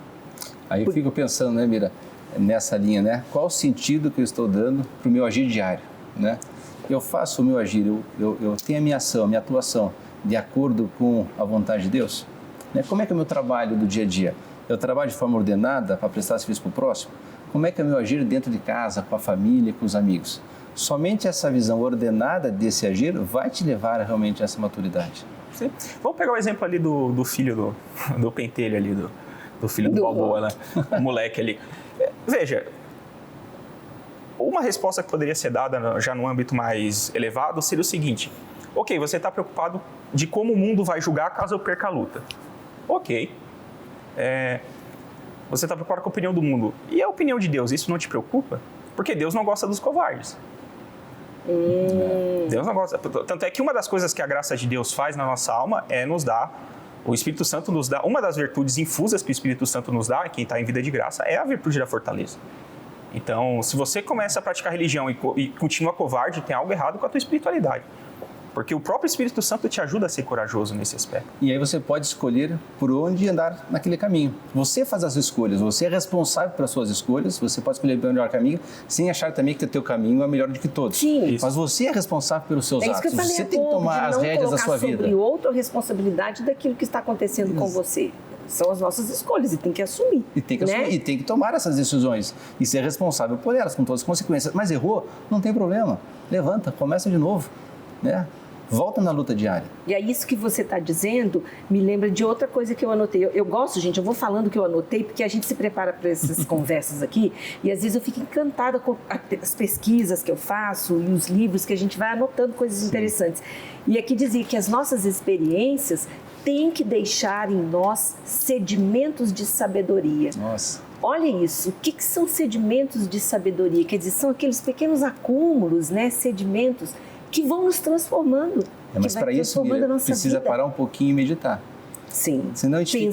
Aí eu fico pensando, né, Mira, nessa linha, né? Qual o sentido que eu estou dando para o meu agir diário, né? Eu faço o meu agir, eu tenho a minha ação, a minha atuação de acordo com a vontade de Deus? Como é que é o meu trabalho do dia a dia? Eu trabalho de forma ordenada para prestar serviço para o próximo? Como é que é o meu agir dentro de casa, com a família, com os amigos? Somente essa visão ordenada desse agir vai te levar realmente a essa maturidade.
Sim. Vamos pegar o exemplo ali do filho do pentelho ali, do filho do Balboa, né? O moleque ali. Veja, uma resposta que poderia ser dada já no âmbito mais elevado seria o seguinte: ok, você está preocupado de como o mundo vai julgar caso eu perca a luta. Ok. Você está preocupado com a opinião do mundo. E a opinião de Deus, isso não te preocupa? Porque Deus não gosta dos covardes. Deus não gosta. Tanto é que uma das coisas que a graça de Deus faz na nossa alma é nos dar, o Espírito Santo nos dá, uma das virtudes infusas que o Espírito Santo nos dá, quem está em vida de graça, é a virtude da fortaleza. Então, se você começa a praticar religião e continua covarde, tem algo errado com a tua espiritualidade. Porque o próprio Espírito Santo te ajuda a ser corajoso nesse aspecto.
E aí você pode escolher por onde andar naquele caminho. Você faz as escolhas, você é responsável pelas suas escolhas, você pode escolher o melhor caminho, sem achar também que o teu caminho é melhor do que todos.
Sim.
Mas você é responsável pelos seus atos, você tem que tomar as rédeas da sua vida.
Sobre outra responsabilidade daquilo que está acontecendo com você. São as nossas escolhas e tem que assumir.
E tem que assumir, e tem que tomar essas decisões e ser responsável por elas, com todas as consequências. Mas errou, não tem problema. Levanta, começa de novo, né? Volta na luta diária.
E é isso que você está dizendo, me lembra de outra coisa que eu anotei. Eu gosto, gente, eu vou falando que eu anotei, porque a gente se prepara para essas conversas aqui, e às vezes eu fico encantada com as pesquisas que eu faço e os livros que a gente vai anotando coisas interessantes. E aqui dizia que as nossas experiências têm que deixar em nós sedimentos de sabedoria.
Nossa.
Olha isso, o que são sedimentos de sabedoria? Quer dizer, são aqueles pequenos acúmulos, né, sedimentos, que vão nos transformando.
Mas para isso, Mira, precisa parar um pouquinho e meditar.
Sim.
Senão a gente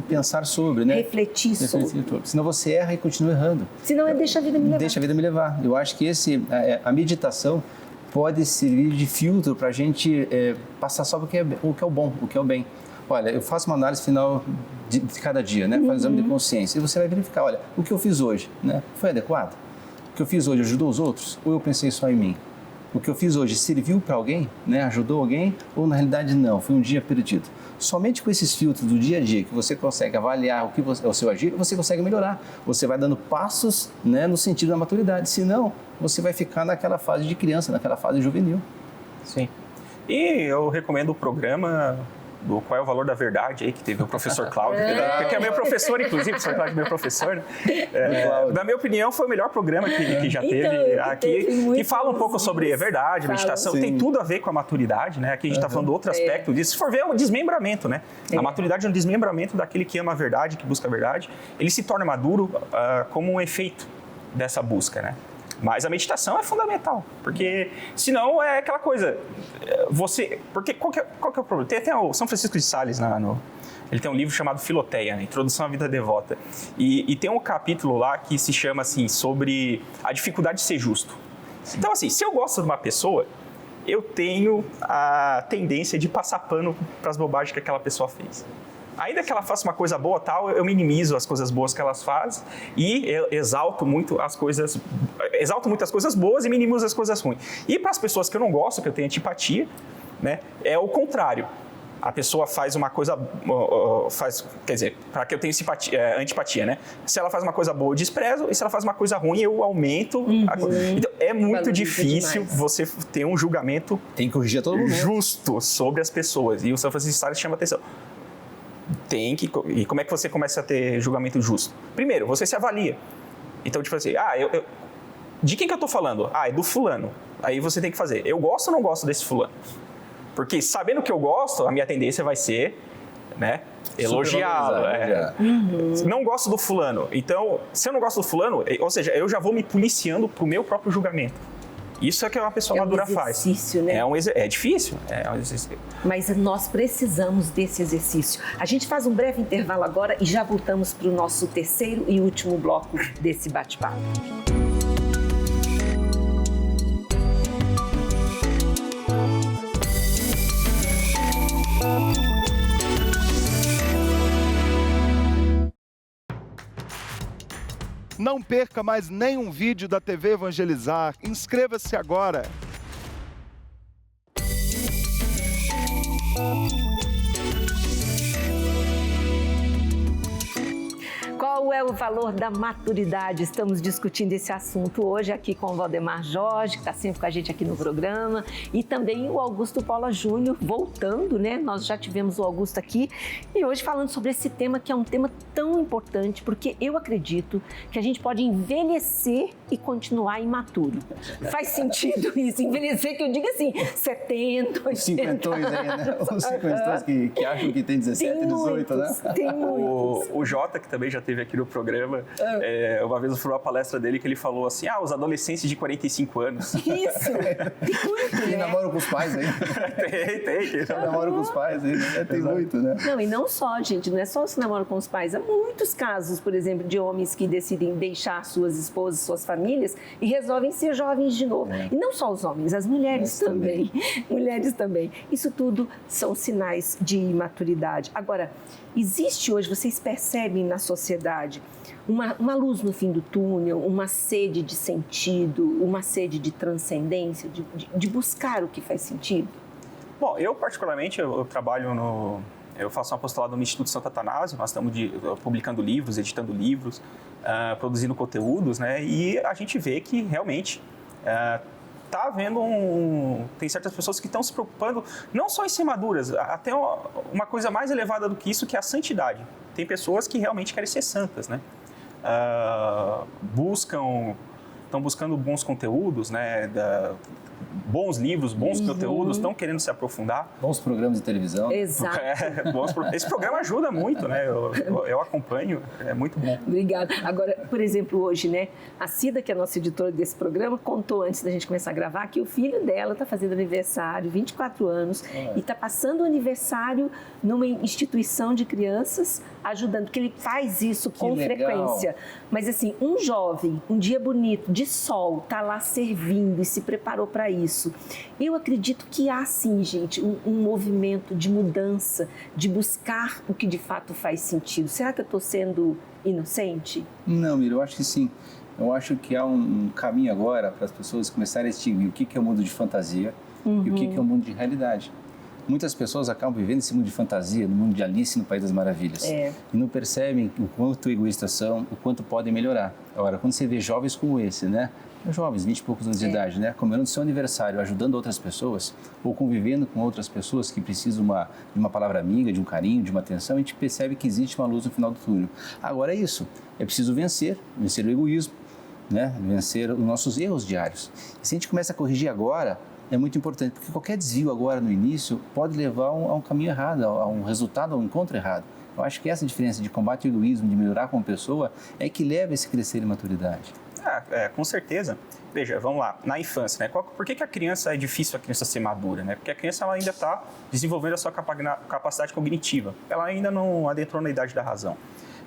pensar sobre,
né?
Refletir sobre.
Senão você erra e continua errando.
Senão deixa a vida me levar.
Deixa a vida me levar. Eu acho que a meditação pode servir de filtro para a gente passar só o que é o bom, o que é o bem. Olha, eu faço uma análise final de cada dia, né? Faz um exame de consciência e você vai verificar, olha, o que eu fiz hoje, né? Foi adequado? O que eu fiz hoje ajudou os outros? Ou eu pensei só em mim? O que eu fiz hoje serviu para alguém, né? Ajudou alguém? Ou na realidade não, foi um dia perdido? Somente com esses filtros do dia a dia que você consegue avaliar o seu agir, você consegue melhorar. Você vai dando passos, né, no sentido da maturidade. Senão, você vai ficar naquela fase de criança, naquela fase juvenil.
Sim. E eu recomendo o programa do Qual é o Valor da Verdade, aí, que teve o professor Cláudio, que é meu professor, inclusive, o professor Cláudio é meu professor. Né? Na minha opinião, foi o melhor programa que já teve aqui, que fala um pouco sobre a verdade, meditação, tem tudo a ver com a maturidade, né? Aqui a gente está falando do outro aspecto disso. Se for ver, é um desmembramento, né? A maturidade é um desmembramento daquele que ama a verdade, que busca a verdade. Ele se torna maduro como um efeito dessa busca, né? Mas a meditação é fundamental, porque senão é aquela coisa, porque qual que é o problema? Tem até o São Francisco de Sales, ele tem um livro chamado Filoteia, né? Introdução à Vida Devota, e tem um capítulo lá que se chama assim, sobre a dificuldade de ser justo. Então assim, se eu gosto de uma pessoa, eu tenho a tendência de passar pano para as bobagens que aquela pessoa fez. Ainda que ela faça uma coisa boa, tal, eu minimizo as coisas boas que elas fazem e exalto muito as coisas boas e minimizo as coisas ruins. E para as pessoas que eu não gosto, que eu tenho antipatia, né, é o contrário. A pessoa faz uma coisa, quer dizer, para que eu tenha antipatia, né? Se ela faz uma coisa boa, eu desprezo, e se ela faz uma coisa ruim, eu aumento. Então, é muito difícil você ter um julgamento
tem que corrigir a todo mundo,
justo sobre as pessoas. E o São Francisco de Sales chama atenção. E como é que você começa a ter julgamento justo? Primeiro, você se avalia. Então, tipo assim, de quem que eu tô falando? É do fulano. Aí você tem que fazer, eu gosto ou não gosto desse fulano? Porque sabendo que eu gosto, a minha tendência vai ser, né, elogiá-lo. Não gosto do fulano. Então, se eu não gosto do fulano, ou seja, eu já vou me policiando pro meu próprio julgamento. Isso é que uma pessoa madura faz.
Né?
É difícil, é um exercício.
Mas nós precisamos desse exercício. A gente faz um breve intervalo agora e já voltamos para o nosso terceiro e último bloco desse bate-papo.
Não perca mais nenhum vídeo da TV Evangelizar. Inscreva-se agora.
Qual é o valor da maturidade? Estamos discutindo esse assunto hoje aqui com o Valdemar Jorge, que está sempre com a gente aqui no programa, e também o Augusto Paula Júnior, voltando, né? Nós já tivemos o Augusto aqui, e hoje falando sobre esse tema, que é um tema tão importante, porque eu acredito que a gente pode envelhecer e continuar imaturo. Faz sentido isso? Envelhecer, que eu digo assim, 70, 80...
Os cinquentões aí, né? Os cinquentões que acham que tem 17, 18, né?
Tem muitos.
O Jota, que também já teve aqui no programa, uma vez eu fui uma palestra dele que ele falou assim, os adolescentes de 45 anos.
Isso! Tem muito,
E namoram com os pais aí.
Tem.
Namoram com os pais aí, né? Tem muito, né?
Não, e não só, gente, não é só se namora com os pais. Há muitos casos, por exemplo, de homens que decidem deixar suas esposas, suas famílias e resolvem ser jovens de novo. E não só os homens, as mulheres também. Mulheres também. Isso tudo são sinais de imaturidade. Agora, existe hoje, vocês percebem na sociedade, uma luz no fim do túnel, uma sede de sentido, uma sede de transcendência, de buscar o que faz sentido?
Bom, eu particularmente, eu trabalho eu faço um apostolado no Instituto Santo Atanásio, nós estamos publicando livros, editando livros, produzindo conteúdos, né? E a gente vê que realmente está havendo tem certas pessoas que estão se preocupando não só em ser maduras, até uma coisa mais elevada do que isso, que é a santidade. Tem pessoas que realmente querem ser santas, né? Estão buscando bons conteúdos, né? Bons livros, bons conteúdos, estão querendo se aprofundar.
Bons programas de televisão.
Exato.
Esse programa ajuda muito, né? Eu acompanho, é muito bom.
Obrigada. Agora, por exemplo, hoje, né? A Cida, que é a nossa editora desse programa, contou antes da gente começar a gravar que o filho dela está fazendo aniversário, 24 anos, e está passando o aniversário numa instituição de crianças, ajudando, porque ele faz isso com frequência. Mas assim, um jovem, um dia bonito, de sol, está lá servindo e se preparou para isso. Eu acredito que há sim, gente, um movimento de mudança, de buscar o que de fato faz sentido. Será que eu estou sendo inocente?
Não, Mira, eu acho que sim. Eu acho que há um caminho agora para as pessoas começarem a distinguir o que é o mundo de fantasia e o que é o mundo de realidade. Muitas pessoas acabam vivendo esse mundo de fantasia, no mundo de Alice no País das Maravilhas. E não percebem o quanto egoístas são, o quanto podem melhorar. Agora, quando você vê jovens como esse, né? Jovens, 20 e poucos anos de idade, né? Comemorando seu aniversário, ajudando outras pessoas, ou convivendo com outras pessoas que precisam de uma palavra amiga, de um carinho, de uma atenção, a gente percebe que existe uma luz no final do túnel. Agora é isso, é preciso vencer o egoísmo, né? Vencer os nossos erros diários. E se a gente começa a corrigir agora, é muito importante, porque qualquer desvio agora no início pode levar a um caminho errado, a um resultado, a um encontro errado. Eu acho que essa diferença de combate ao egoísmo, de melhorar como pessoa, é que leva a esse crescer em maturidade.
Com certeza. Veja, vamos lá, na infância, né? Por que a criança é difícil a criança ser madura, né? Porque a criança ela ainda está desenvolvendo a sua capacidade cognitiva. Ela ainda não adentrou na idade da razão.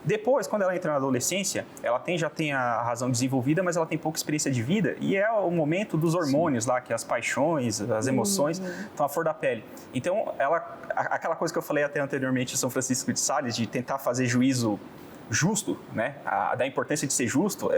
Depois, quando ela entra na adolescência, ela já tem a razão desenvolvida, mas ela tem pouca experiência de vida e é o momento dos hormônios lá, que as paixões, as emoções estão à flor da pele. Então, aquela coisa que eu falei até anteriormente de São Francisco de Sales, de tentar fazer juízo justo, né? Da importância de ser justo,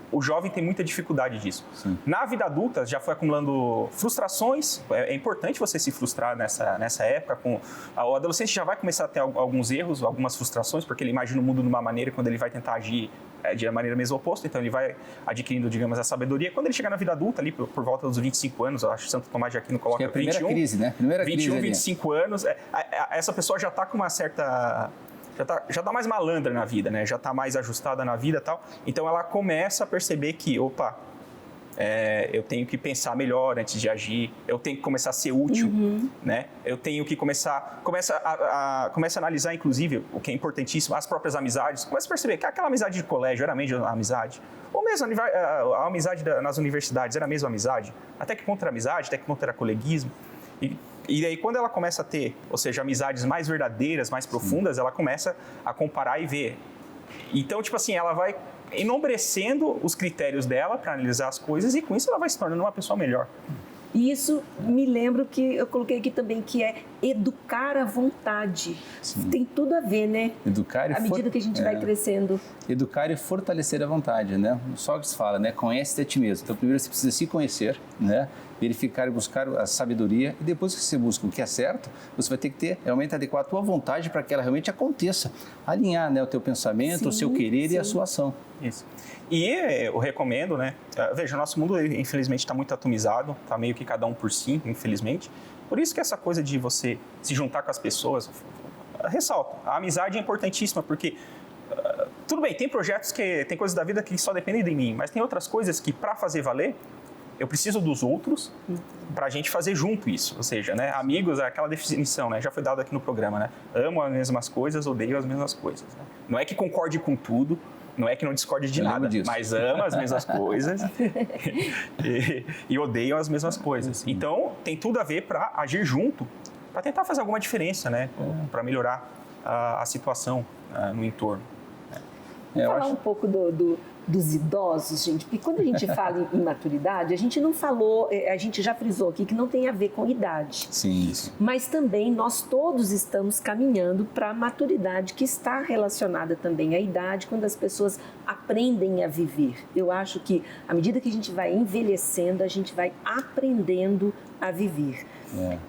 o jovem tem muita dificuldade disso. Sim. Na vida adulta, já foi acumulando frustrações, é importante você se frustrar nessa época. O adolescente já vai começar a ter alguns erros, algumas frustrações, porque ele imagina o mundo de uma maneira, quando ele vai tentar agir de maneira mesmo oposta, então ele vai adquirindo, digamos, a sabedoria. Quando ele chegar na vida adulta, ali por volta dos 25 anos, eu acho que Santo Tomás de Aquino coloca 21.
É a primeira crise, né?
25 anos, essa pessoa já está com uma certa... Já tá mais malandra na vida, né? Já está mais ajustada na vida e tal. Então, ela começa a perceber que, eu tenho que pensar melhor antes de agir, eu tenho que começar a ser útil, né? Eu tenho que começa a analisar, inclusive, o que é importantíssimo, as próprias amizades. Começa a perceber que aquela amizade de colégio era a mesma amizade. Ou mesmo a amizade nas universidades era a mesma amizade. Até que ponto era amizade, até que ponto era coleguismo. E daí, quando ela começa a ter, ou seja, amizades mais verdadeiras, mais profundas, ela começa a comparar e ver. Então, tipo assim, ela vai enobrecendo os critérios dela para analisar as coisas e com isso ela vai se tornando uma pessoa melhor.
E isso me lembra que eu coloquei aqui também, que é educar à vontade. Sim. Tem tudo a ver, né?
Educar
à medida que a gente vai crescendo.
Educar e fortalecer a vontade, né? O Sócrates fala, né? Conhece-te a ti mesmo. Então, primeiro você precisa se conhecer, né? Verificar e buscar a sabedoria. E depois que você busca o que é certo, você vai ter que ter realmente adequar a tua vontade para que ela realmente aconteça. Alinhar, né, o teu pensamento, o seu querer e a sua ação.
Isso. E eu recomendo, né? Veja, o nosso mundo, infelizmente, está muito atomizado, está meio que cada um por si, infelizmente. Por isso que essa coisa de você se juntar com as pessoas, ressalto, a amizade é importantíssima, porque tudo bem, tem projetos tem coisas da vida que só dependem de mim, mas tem outras coisas que, para fazer valer, eu preciso dos outros para a gente fazer junto isso. Ou seja, né, amigos, aquela definição, né, já foi dada aqui no programa, né? Amo as mesmas coisas, odeio as mesmas coisas. Né? Não é que concorde com tudo, não é que não discorde de nada, mas ama as mesmas coisas e odeiam as mesmas coisas. Então, tem tudo a ver para agir junto, para tentar fazer alguma diferença, né? Para melhorar a situação no entorno.
Vamos falar um pouco dos idosos, gente, porque quando a gente fala em maturidade, a gente não falou, a gente já frisou aqui que não tem a ver com idade.
Sim.
Mas também nós todos estamos caminhando para a maturidade, que está relacionada também à idade, quando as pessoas aprendem a viver. Eu acho que à medida que a gente vai envelhecendo, a gente vai aprendendo a viver.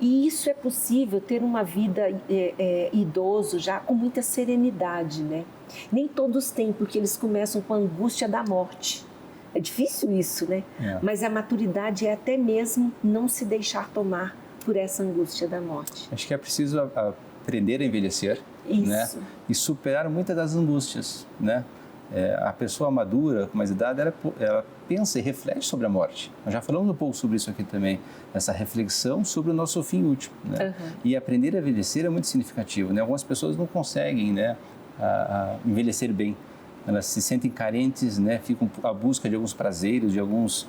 E isso é possível, ter uma vida idoso já com muita serenidade, né? Nem todos têm, porque eles começam com a angústia da morte. É difícil isso, né? Mas a maturidade é até mesmo não se deixar tomar por essa angústia da morte.
Acho que é preciso aprender a envelhecer, né? E superar muitas das angústias, né? A pessoa madura, com mais idade, ela pensa e reflete sobre a morte. Nós já falamos um pouco sobre isso aqui também, essa reflexão sobre o nosso fim último, né? E aprender a envelhecer é muito significativo, né? Algumas pessoas não conseguem, né, a envelhecer bem. Elas se sentem carentes, né? Ficam à busca de alguns prazeres, de algumas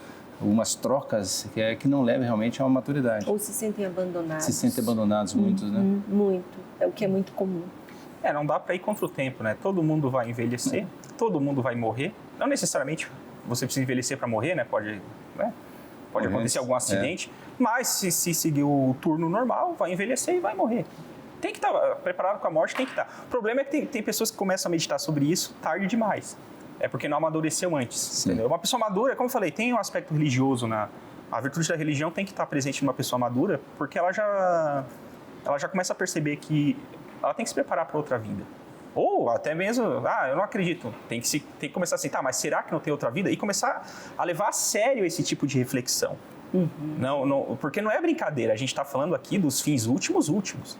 trocas que não levam realmente a uma maturidade.
Ou se sentem abandonados.
Se sentem abandonados, muitos, né?
Muito. É o que é muito comum.
Não dá para ir contra o tempo, né? Todo mundo vai envelhecer, todo mundo vai morrer. Não necessariamente você precisa envelhecer para morrer, né? Pode acontecer algum acidente, mas se seguir o turno normal, vai envelhecer e vai morrer. Tem que estar preparado com a morte, tem que estar. O problema é que tem pessoas que começam a meditar sobre isso tarde demais. É porque não amadureceu antes. Entendeu? Uma pessoa madura, como eu falei, tem um aspecto religioso. A virtude da religião tem que estar presente numa pessoa madura, porque ela ela já começa a perceber que ela tem que se preparar para outra vida. Ou até mesmo, eu não acredito, tem que começar assim, tá, mas será que não tem outra vida? E começar a levar a sério esse tipo de reflexão. Não, porque não é brincadeira, a gente está falando aqui dos fins últimos.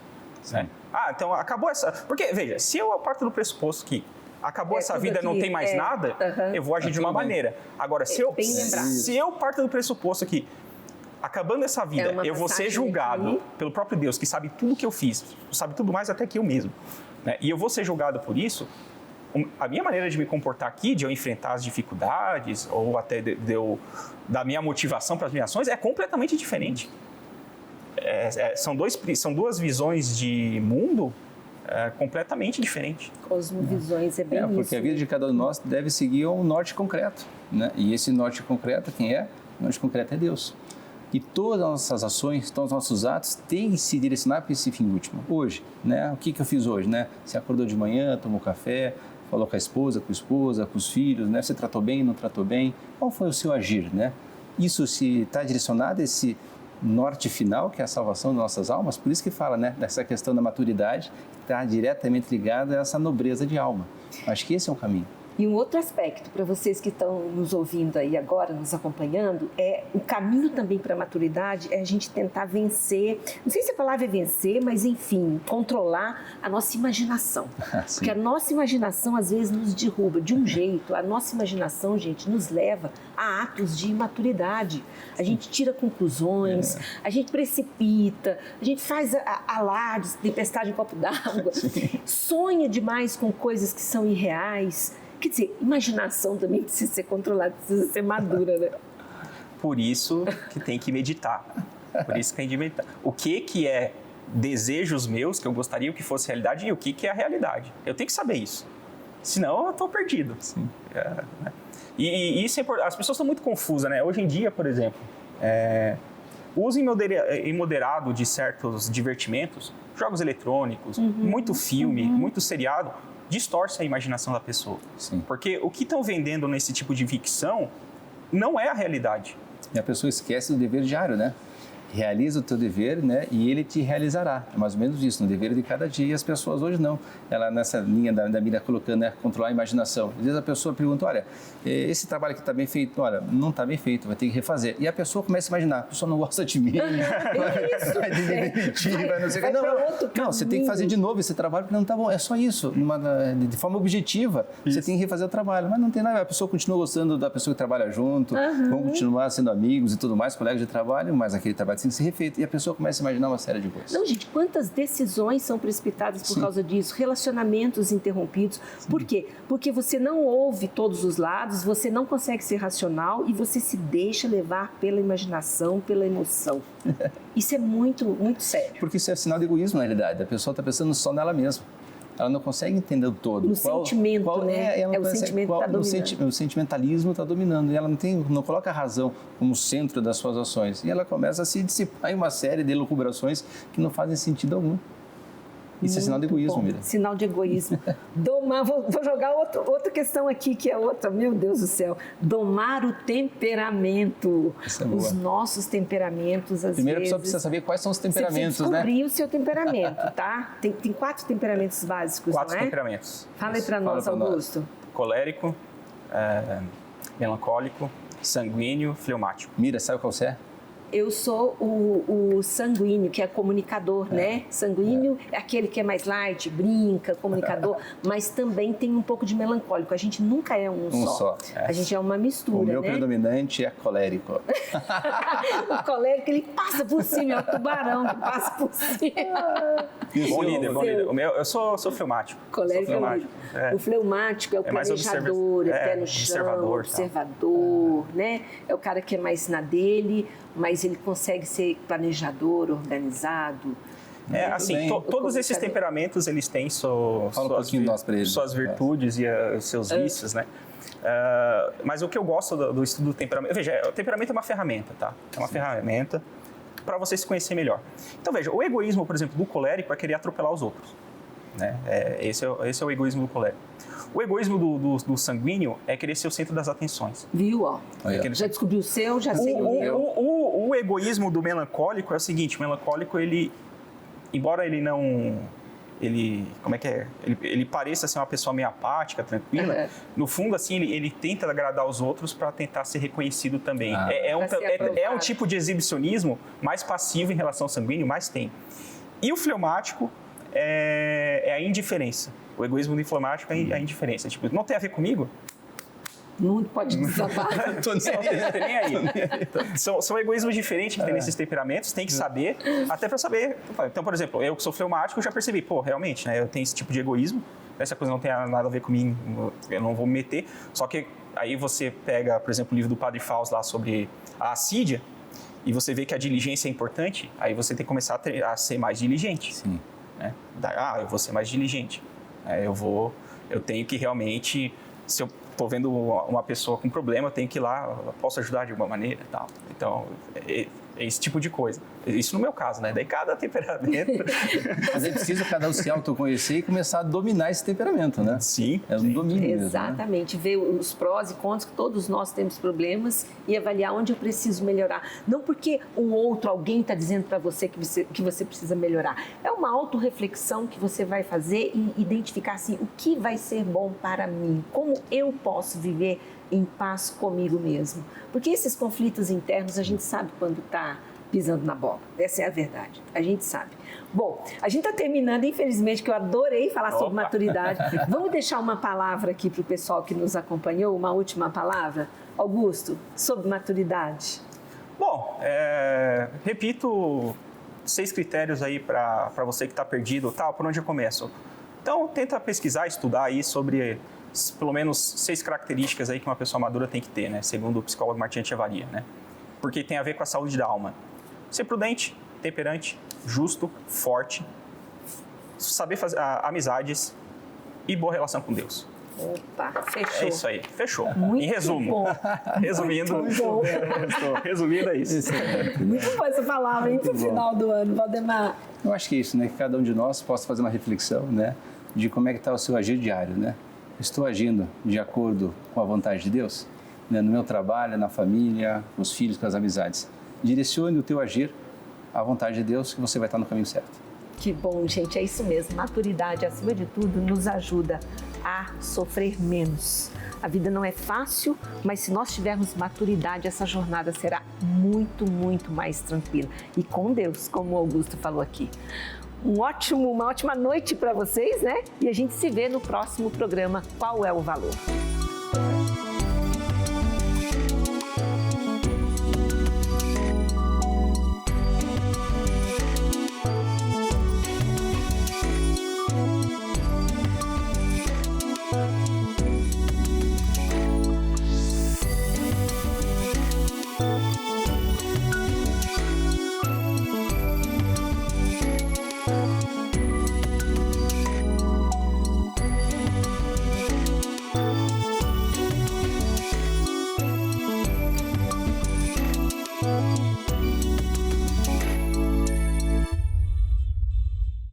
Né? Então acabou essa... Porque, veja, se eu parto do pressuposto que acabou essa vida e não tem mais nada, eu vou agir de uma maneira. Agora, se eu parto do pressuposto que acabando essa vida, eu vou ser julgado pelo próprio Deus, que sabe tudo que eu fiz, sabe tudo mais até que eu mesmo, né? E eu vou ser julgado por isso, a minha maneira de me comportar aqui, de eu enfrentar as dificuldades, ou até da minha motivação para as minhas ações, é completamente diferente. São duas visões de mundo completamente diferentes.
Cosmovisões, é bem isso.
Porque a vida de cada um de nós deve seguir um norte concreto, né? E esse norte concreto, quem é? O norte concreto é Deus. E todas as nossas ações, todos os nossos atos têm que se direcionar para esse fim último. Hoje, né? O que eu fiz hoje, né? Você acordou de manhã, tomou café, falou com a esposa, com os filhos, né? Você tratou bem, não tratou bem? Qual foi o seu agir, né? Isso se está direcionado a esse norte final, que é a salvação das nossas almas. Por isso que fala, né? Dessa questão da maturidade, que está diretamente ligada a essa nobreza de alma. Acho que esse é um caminho.
E um outro aspecto, para vocês que estão nos ouvindo aí agora, nos acompanhando, é o caminho também para a maturidade, é a gente tentar vencer, não sei se a palavra é vencer, mas enfim, controlar a nossa imaginação. Porque a nossa imaginação às vezes nos derruba de um jeito, a nossa imaginação, gente, nos leva a atos de imaturidade. A gente tira conclusões, a gente precipita, a gente faz alardes, tempestade em copo d'água, sonha demais com coisas que são irreais. Quer dizer, imaginação também precisa ser controlada, precisa ser madura, né?
Por isso que tem que meditar. O que é desejos meus, que eu gostaria que fosse realidade, e o que é a realidade. Eu tenho que saber isso. Senão eu estou perdido. E isso é importante. As pessoas estão muito confusas, né? Hoje em dia, por exemplo, o uso imoderado de certos divertimentos, jogos eletrônicos, muito filme, muito seriado, distorce a imaginação da pessoa. Porque o que estão vendendo nesse tipo de ficção não é a realidade.
E a pessoa esquece do dever diário, né? Realiza o teu dever, né? E ele te realizará. É mais ou menos isso, no dever de cada dia. E as pessoas hoje não. Ela nessa linha da Miriam colocando, né? Controlar a imaginação. Às vezes a pessoa pergunta, olha, esse trabalho que está bem feito, olha, não está bem feito, vai ter que refazer. E a pessoa começa a imaginar, a pessoa não gosta de mim, vai te demitir, vai não sei o que. Não, você tem que fazer de novo esse trabalho, porque não está bom. É só isso, de forma objetiva. Isso. Você tem que refazer o trabalho. Mas não tem nada, a pessoa continua gostando da pessoa que trabalha junto, vão continuar sendo amigos e tudo mais, colegas de trabalho, mas aquele trabalho tem que ser refeito. E a pessoa começa a imaginar uma série de coisas.
Não, gente, quantas decisões são precipitadas por causa disso? Relacionamentos interrompidos. Por quê? Porque você não ouve todos os lados, você não consegue ser racional e você se deixa levar pela imaginação, pela emoção. Isso é muito, muito sério.
Porque isso é sinal de egoísmo, na realidade. A pessoa está pensando só nela mesma. Ela não consegue entender o todo.
No sentimento, né?
O sentimento que está dominando. O sentimentalismo está dominando e ela não coloca a razão como centro das suas ações. E ela começa a se dissipar em uma série de elucubrações que não fazem sentido algum. Isso é sinal de egoísmo, Miriam.
Sinal de egoísmo. Vou jogar outra questão aqui, que é outra, meu Deus do céu. Domar o temperamento.
Isso é boa.
Os nossos temperamentos, às
Primeiro, a
vezes...
pessoa precisa saber quais são os temperamentos,
você precisa descobrir o seu temperamento, tá? Tem 4 temperamentos básicos,
4
não é?
temperamentos.
Fala aí pra nós, Augusto.
Colérico, melancólico, sanguíneo, fleumático.
Mira, sabe qual você é?
Eu sou o sanguíneo, que é comunicador, né? Sanguíneo é aquele que é mais light, brinca, comunicador, mas também tem um pouco de melancólico. A gente nunca é um só. A gente é uma mistura,
O meu
né?
predominante é colérico.
O colérico, ele passa por cima, é o tubarão que passa por cima.
Bom líder. Eu sou fleumático.
Colérico o fleumático é o planejador, é pé no chão, observador, né? É o cara que é mais na dele, mas ele consegue ser planejador, organizado.
Todos esses temperamentos, eles têm suas virtudes e os seus vícios, né? Mas o que eu gosto do estudo do temperamento... Veja, o temperamento é uma ferramenta, tá? É uma ferramenta para você se conhecer melhor. Então, veja, o egoísmo, por exemplo, do colérico é querer atropelar os outros. Né? Esse é o egoísmo do colérico. O egoísmo do sanguíneo é querer ser o centro das atenções.
Viu, ó? Já descobriu o seu, já sei o meu.
O egoísmo do melancólico é o seguinte, o melancólico, ele embora ele não... Ele pareça ser uma pessoa meio apática, tranquila. No fundo, assim, ele tenta agradar os outros para tentar ser reconhecido também. É um tipo de exibicionismo mais passivo em relação ao sanguíneo, mas tem. E o fleumático é a indiferença. O egoísmo do fleumático é a indiferença. Tipo, não tem a ver comigo?
Não pode desabar.
Não tem nem aí. São egoísmos diferentes que tem nesses temperamentos, tem que saber, até para saber. Então, por exemplo, eu que sou fleumático, já percebi, realmente, né, eu tenho esse tipo de egoísmo, essa coisa não tem nada a ver comigo, eu não vou me meter. Só que aí você pega, por exemplo, o livro do Padre Fausto lá sobre a assídia, e você vê que a diligência é importante, aí você tem que começar a ser mais diligente.
Sim.
Né? Eu vou ser mais diligente. Eu tenho que realmente, se eu estou vendo uma pessoa com problema, eu tenho que ir lá, posso ajudar de alguma maneira e tal. Então, é esse tipo de coisa. Isso no meu caso, né? Daí cada temperamento...
Mas é preciso cada um se autoconhecer e começar a dominar esse temperamento, né?
Sim.
É um domínio mesmo,
exatamente. Ver os prós e contras, que todos nós temos problemas, e avaliar onde eu preciso melhorar. Não porque alguém está dizendo para você que você precisa melhorar. É uma autorreflexão que você vai fazer e identificar assim, o que vai ser bom para mim, como eu posso viver em paz comigo mesmo. Porque esses conflitos internos a gente sabe quando está pisando na bola. Essa é a verdade. A gente sabe. Bom, a gente está terminando, infelizmente, que eu adorei falar sobre maturidade. Vamos deixar uma palavra aqui para o pessoal que nos acompanhou, uma última palavra? Augusto, sobre maturidade.
Bom, repito 6 critérios aí para você que está perdido, por onde eu começo. Então, tenta pesquisar, estudar aí sobre pelo menos 6 características aí que uma pessoa madura tem que ter, né? Segundo o psicólogo Martin Etchevarria, né? Porque tem a ver com a saúde da alma. Ser prudente, temperante, justo, forte, saber fazer amizades e boa relação com Deus.
Opa, fechou.
É isso aí, fechou.
Muito
em resumo.
Bom.
Resumindo, é isso.
Muito boa essa palavra, hein, pro final do ano, Valdemar.
Eu acho que é isso, né? Que cada um de nós possa fazer uma reflexão, né? De como é que está o seu agir diário, né? Estou agindo de acordo com a vontade de Deus? Né? No meu trabalho, na família, com os filhos, com as amizades. Direcione o teu agir à vontade de Deus, que você vai estar no caminho certo.
Que bom, gente, é isso mesmo. Maturidade, acima de tudo, nos ajuda a sofrer menos. A vida não é fácil, mas se nós tivermos maturidade, essa jornada será muito, muito mais tranquila. E com Deus, como o Augusto falou aqui. Uma ótima noite para vocês, né? E a gente se vê no próximo programa Qual é o Valor?